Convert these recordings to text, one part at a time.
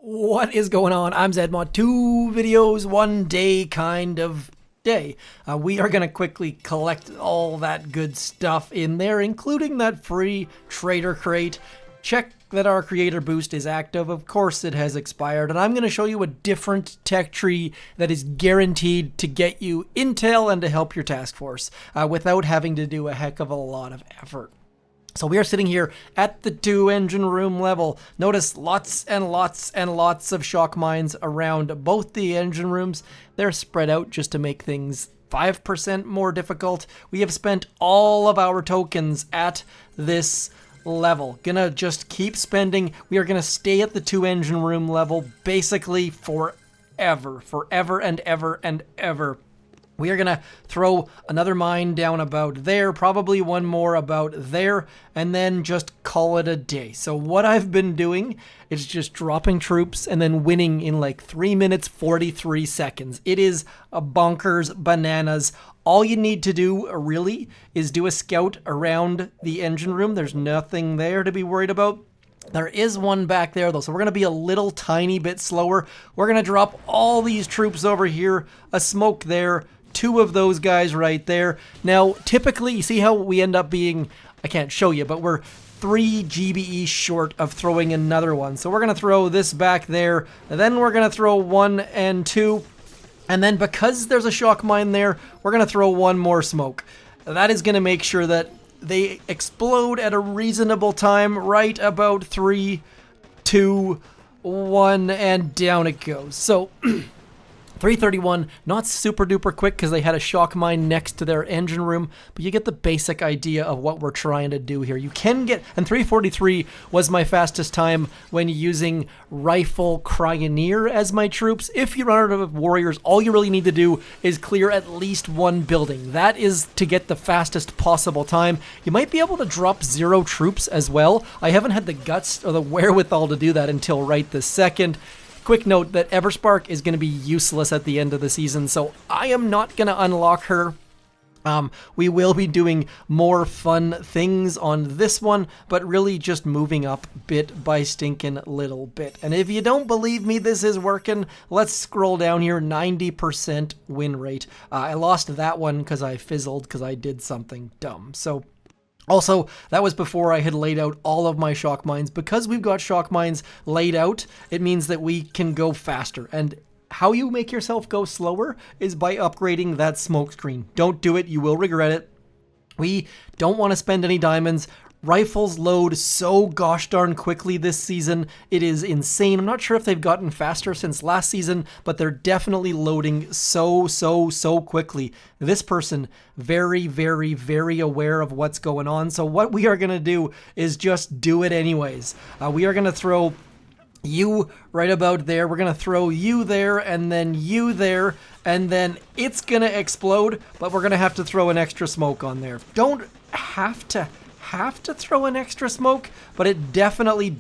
What is going on? I'm Zedmod. 2 videos, 1 day kind of day. We are going to quickly collect all that good stuff in there, including that free trader crate. Check that our creator boost is active. Of course it has expired, and I'm going to show you a different tech tree that is guaranteed to get you intel and to help your task force without having to do a heck of a lot of effort. So we are sitting here at the 2 engine room level. Notice lots and lots and lots of shock mines around both the engine rooms. They're spread out just to make things 5% more difficult. We have spent all of our tokens at this level. Gonna just keep spending. We are gonna stay at the 2 engine room level basically forever and ever and ever. We are going to throw another mine down about there, probably one more about there, and then just call it a day. So what I've been doing is just dropping troops and then winning in like 3 minutes, 43 seconds. It is a bonkers bananas. All you need to do really is do a scout around the engine room. There's nothing there to be worried about. There is one back there though, so we're going to be a little tiny bit slower. We're going to drop all these troops over here, a smoke there, 2 of those guys right there. Now, typically, you see how we end up being, I can't show you, but we're 3 GBE short of throwing another one. So we're going to throw this back there, and then we're going to throw 1 and 2, and then because there's a shock mine there, we're going to throw 1 more smoke. That is going to make sure that they explode at a reasonable time, right about 3, 2, 1, and down it goes. So 331, not super duper quick because they had a shock mine next to their engine room, but you get the basic idea of what we're trying to do here. You can get, and 343 was my fastest time when using Rifle Cryoneer as my troops. If you run out of warriors, all you really need to do is clear at least 1 building. That is to get the fastest possible time. You might be able to drop 0 troops as well. I haven't had the guts or the wherewithal to do that until right this second. Quick note that Everspark is going to be useless at the end of the season, so I am not going to unlock her. We will be doing more fun things on this one, but really just moving up bit by stinking little bit. And if you don't believe me this is working, let's scroll down here, 90% win rate. I lost that one because I fizzled because I did something dumb. So also, that was before I had laid out all of my shock mines. Because we've got shock mines laid out, it means that we can go faster. And how you make yourself go slower is by upgrading that smoke screen. Don't do it, you will regret it. We don't want to spend any diamonds. Rifles load so gosh darn quickly this season. It is insane. I'm not sure if they've gotten faster since last season, but they're definitely loading so quickly. This person, very aware of what's going on. So what we are going to do is just do it anyways. We are going to throw you right about there. We're going to throw you there and then you there, and then it's going to explode, but we're going to have to throw an extra smoke on there. Don't have to throw an extra smoke, but it definitely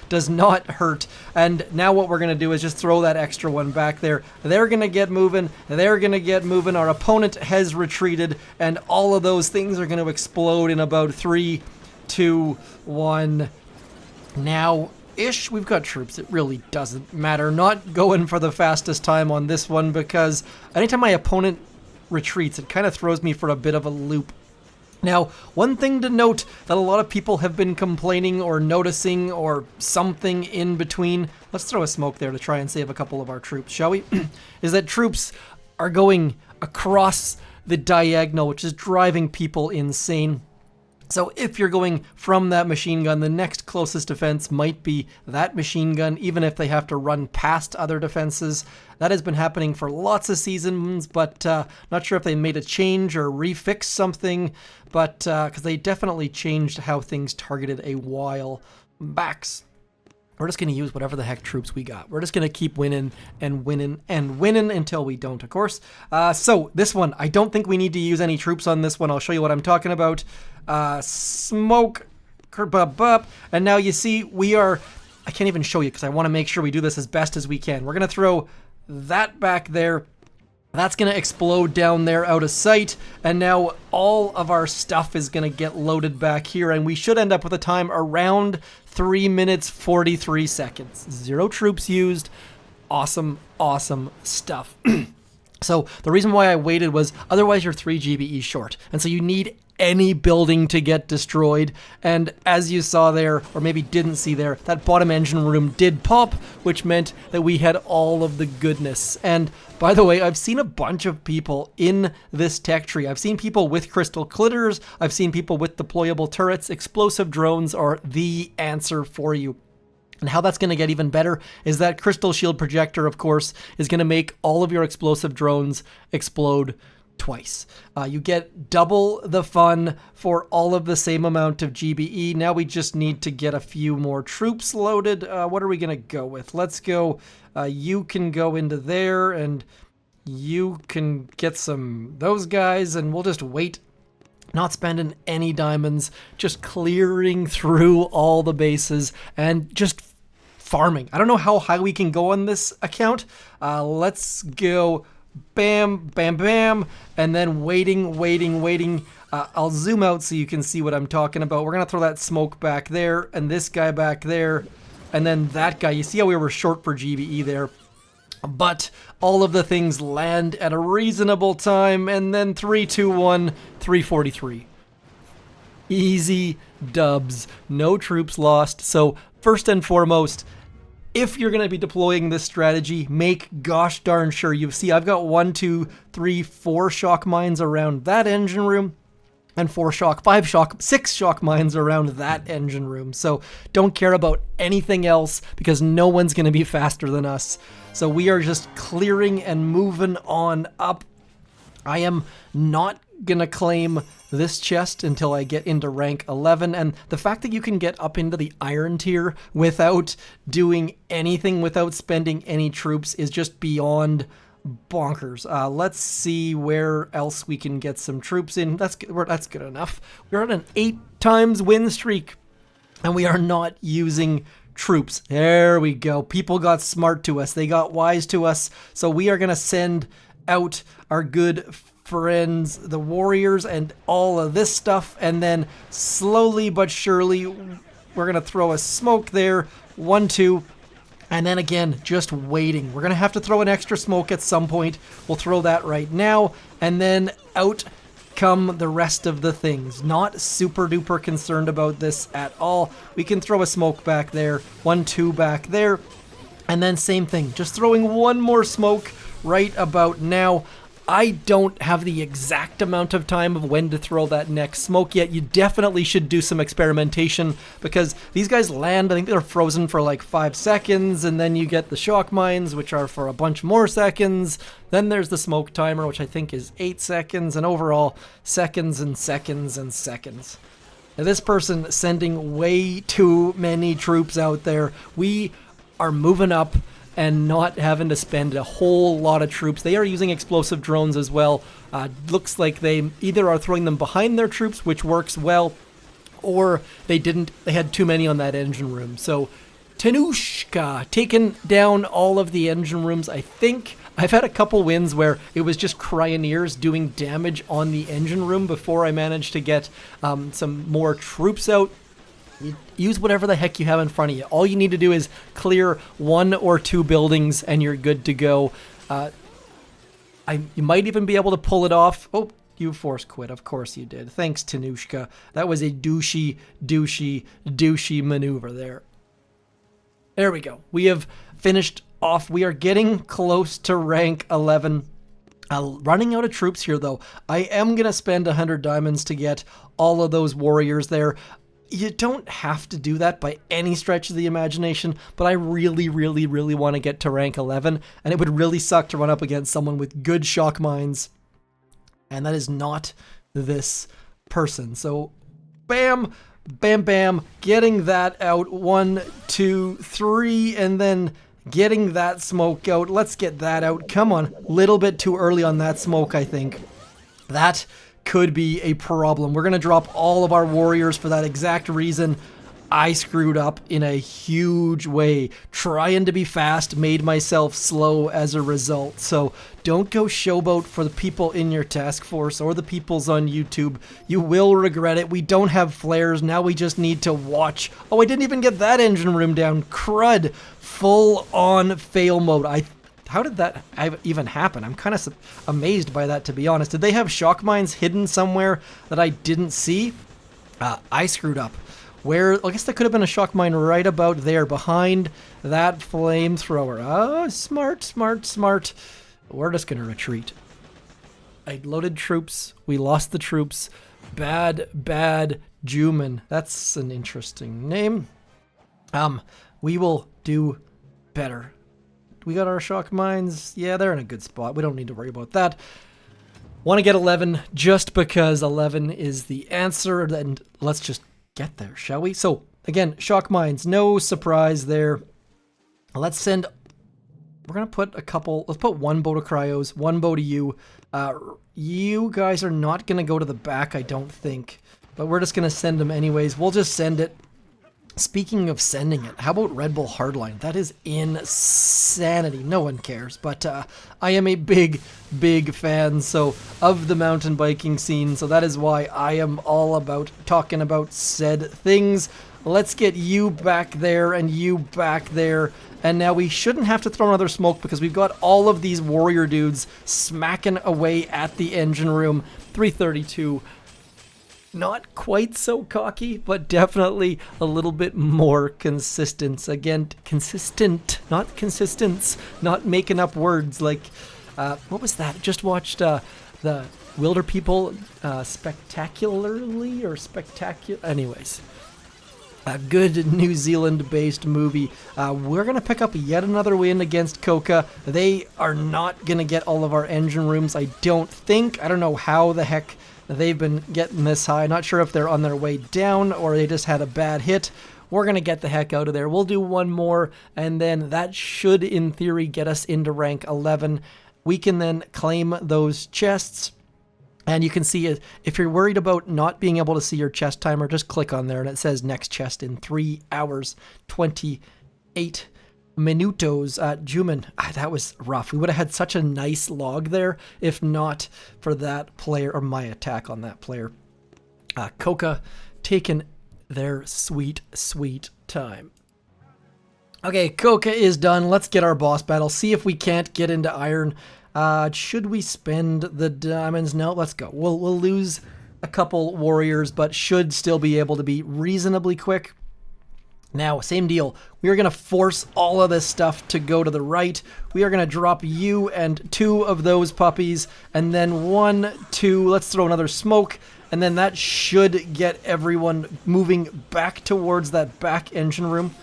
does not hurt. And now what we're going to do is just throw that extra one back there. They're going to get moving. Our opponent has retreated, and all of those things are going to explode in about 3, 2, 1. Now-ish, we've got troops. It really doesn't matter. Not going for the fastest time on this one because anytime my opponent retreats, it kind of throws me for a bit of a loop. Now, one thing to note that a lot of people have been complaining or noticing or something in between, let's throw a smoke there to try and save a couple of our troops, shall we? Is that troops are going across the diagonal, which is driving people insane. So if you're going from that machine gun, the next closest defense might be that machine gun, even if they have to run past other defenses. That has been happening for lots of seasons, but not sure if they made a change or refixed something, but because they definitely changed how things targeted a while back. We're just going to use whatever the heck troops we got. We're just going to keep winning and winning and winning until we don't, of course. So this one, I don't think we need to use any troops on this one. I'll show you what I'm talking about. Smoke, and now you see we are, I can't even show you because I want to make sure we do this as best as we can. We're going to throw that back there. That's going to explode down there out of sight, and now all of our stuff is going to get loaded back here, and we should end up with a time around 3 minutes 43 seconds. 0 troops used. Awesome, awesome stuff. So the reason why I waited was otherwise you're 3 GBE short, and so you need any building to get destroyed. And as you saw there, or maybe didn't see there, that bottom engine room did pop, which meant that we had all of the goodness. And by the way, I've seen a bunch of people in this tech tree. I've seen people with crystal clitters. I've seen people with deployable turrets. Explosive drones are the answer for you. And how that's going to get even better is that crystal shield projector, of course, is going to make all of your explosive drones explode twice. You get double the fun for all of the same amount of GBE. Now we just need to get a few more troops loaded. What are we going to go with? Let's go, you can go into there, and you can get those guys, and we'll just wait. Not spending any diamonds, just clearing through all the bases and just farming. I don't know how high we can go on this account. Let's go bam, bam, bam, and then waiting. I'll zoom out so you can see what I'm talking about. We're going to throw that smoke back there, and this guy back there, and then that guy. You see how we were short for GBE there? But all of the things land at a reasonable time, and then 3, 2, 1, 343. Easy dubs, no troops lost. So first and foremost, if you're going to be deploying this strategy, make gosh darn sure you see I've got 1, 2, 3, 4 shock mines around that engine room, and 6 shock mines around that engine room. So don't care about anything else because no one's going to be faster than us. So we are just clearing and moving on up. I am not going to claim this chest until I get into rank 11, and the fact that you can get up into the iron tier without doing anything, without spending any troops, is just beyond bonkers. Let's see where else we can get some troops in. That's good enough. We're on an 8 times win streak, and we are not using troops. There we go. People got smart to us. They got wise to us. So we are going to send out our good friends, the warriors, and all of this stuff, and then slowly but surely we're going to throw a smoke there. 1, 2. And then again, just waiting. We're going to have to throw an extra smoke at some point. We'll throw that right now. And then out come the rest of the things. Not super duper concerned about this at all. We can throw a smoke back there. 1, 2 back there. And then same thing. Just throwing one more smoke right about now. I don't have the exact amount of time of when to throw that next smoke yet. You definitely should do some experimentation because these guys land, I think they're frozen for like 5 seconds, and then you get the shock mines, which are for a bunch more seconds. Then there's the smoke timer, which I think is 8 seconds, and overall seconds and seconds and seconds. Now, this person sending way too many troops out there. We are moving up and not having to spend a whole lot of troops. They are using explosive drones as well. Looks like they either are throwing them behind their troops, which works well, or they had too many on that engine room. So Tanushka taking down all of the engine rooms. I think I've had a couple wins where it was just Cryoneers doing damage on the engine room before I managed to get some more troops out. Use whatever the heck you have in front of you. All you need to do is clear 1 or 2 buildings and you're good to go. You might even be able to pull it off. Oh, you force quit. Of course you did. Thanks, Tanushka. That was a douchey maneuver there. There we go. We have finished off. We are getting close to rank 11. Running out of troops here, though. I am going to spend 100 diamonds to get all of those warriors there. You don't have to do that by any stretch of the imagination, but I really want to get to rank 11, and it would really suck to run up against someone with good shock mines, and that is not this person. So, bam, bam, bam, getting that out. 1, 2, 3, and then getting that smoke out. Let's get that out. Come on, little bit too early on that smoke, I think. That could be a problem. We're going to drop all of our warriors for that exact reason. I screwed up in a huge way. Trying to be fast made myself slow as a result. So don't go showboat for the people in your task force or the peoples on YouTube. You will regret it. We don't have flares. Now we just need to watch. Oh, I didn't even get that engine room down. Crud. Full on fail mode. How did that even happen? I'm kind of amazed by that, to be honest. Did they have shock mines hidden somewhere that I didn't see? I screwed up. Where, I guess that could have been a shock mine right about there behind that flamethrower. Oh, smart, smart, smart. We're just going to retreat. I loaded troops. We lost the troops. Bad, bad Juman. That's an interesting name. We will do better. We got our shock mines. Yeah, they're in a good spot. We don't need to worry about that. Want to get 11 just because 11 is the answer. And let's just get there, shall we? So again, shock mines, no surprise there. Let's send, we're gonna put a couple, let's put one bow to cryos, one bow to you. You guys are not gonna go to the back, I don't think, but we're just gonna send them anyways. We'll just send it. Speaking of sending it, how about Red Bull Hardline? That is insanity. No one cares, but I am a big, big fan of the mountain biking scene, so that is why I am all about talking about said things. Let's get you back there and you back there, and now we shouldn't have to throw another smoke because we've got all of these warrior dudes smacking away at the engine room. 332. Not quite so cocky, but definitely a little bit more consistent. Again, consistent, not consistence, not making up words like, what was that? Just watched the Wilder People Spectacularly or Spectacular. Anyways, a good New Zealand-based movie. We're going to pick up yet another win against Coca. They are not going to get all of our engine rooms, I don't think. I don't know how the heck they've been getting this high. Not sure if they're on their way down or they just had a bad hit. We're going to get the heck out of there. We'll do one more, and then that should, in theory, get us into rank 11. We can then claim those chests. And you can see it. If you're worried about not being able to see your chest timer, just click on there, and it says next chest in 3 hours, 28 minutos. Juman, that was rough. We would have had such a nice log there if not for that player, or my attack on that player. Coca taking their sweet, sweet time. Okay, Coca is done. Let's get our boss battle. See if we can't get into iron. Should we spend the diamonds? No, let's go. We'll lose a couple warriors, but should still be able to be reasonably quick. Now, same deal. We are going to force all of this stuff to go to the right. We are going to drop you and 2 of those puppies, and then 1, 2, let's throw another smoke, and then that should get everyone moving back towards that back engine room.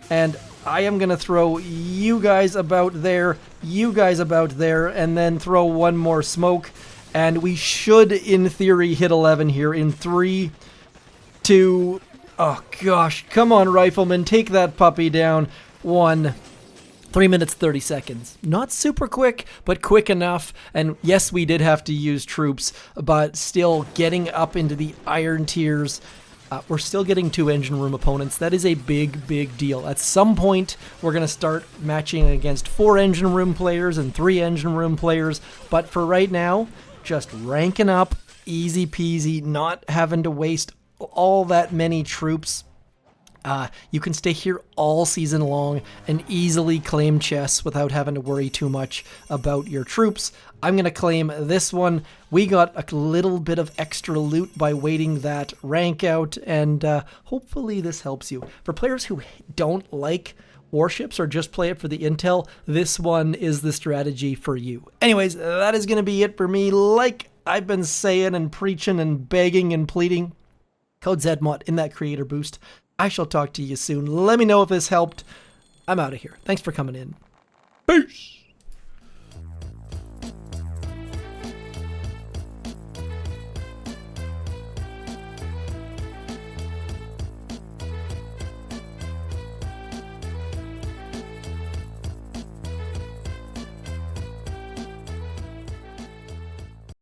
And I am going to throw you guys about there, you guys about there, and then throw one more smoke. And we should, in theory, hit 11 here in 3, 2... Oh gosh, come on rifleman, take that puppy down. 1, 3 minutes, 30 seconds. Not super quick, but quick enough. And yes, we did have to use troops, but still getting up into the iron tiers. We're still getting 2 engine room opponents. That is a big, big deal. At some point, we're going to start matching against 4 engine room players and 3 engine room players. But for right now, just ranking up, easy peasy, not having to waste all that many troops. You can stay here all season long and easily claim chests without having to worry too much about your troops. I'm going to claim this one. We got a little bit of extra loot by waiting that rank out, and hopefully this helps you. For players who don't like warships or just play it for the intel, this one is the strategy for you. Anyways, that is going to be it for me. Like I've been saying and preaching and begging and pleading, code ZMOD in that creator boost. I shall talk to you soon. Let me know if this helped. I'm out of here. Thanks for coming in. Peace.